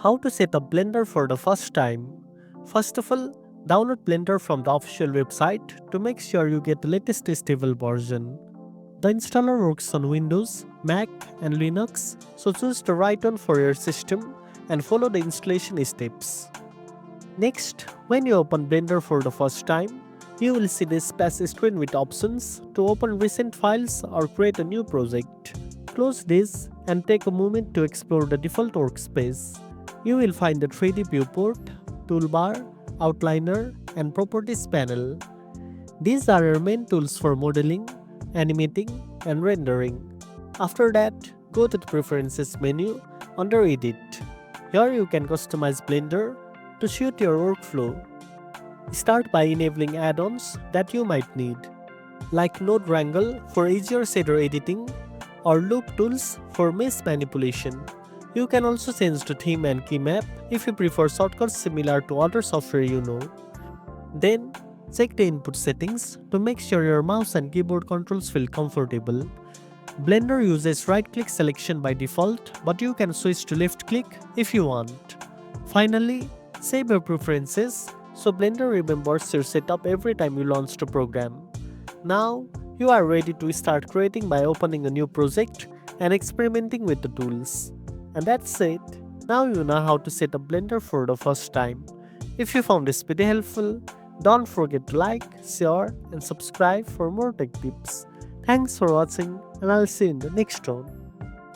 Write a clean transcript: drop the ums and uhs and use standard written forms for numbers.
How to set up Blender for the first time. First of all, download Blender from the official website to make sure you get the latest stable version. The installer works on Windows, Mac and Linux, so choose the right one for your system and follow the installation steps. Next, when you open Blender for the first time, you will see this splash screen with options to open recent files or create a new project. Close this and take a moment to explore the default workspace. You will find the 3D viewport, toolbar, outliner, and properties panel. These are your main tools for modeling, animating, and rendering. After that, go to the Preferences menu under Edit. Here you can customize Blender to suit your workflow. Start by enabling add-ons that you might need, like Node Wrangle for easier shader editing or Loop Tools for mesh manipulation. You can also change the theme and key map if you prefer shortcuts similar to other software you know. Then, check the input settings to make sure your mouse and keyboard controls feel comfortable. Blender uses right-click selection by default, but you can switch to left-click if you want. Finally, save your preferences so Blender remembers your setup every time you launch the program. Now, you are ready to start creating by opening a new project and experimenting with the tools. And that's it. Now you know how to set up Blender for the first time. If you found this video helpful, don't forget to like, share and subscribe for more tech tips. Thanks for watching and I'll see you in the next one.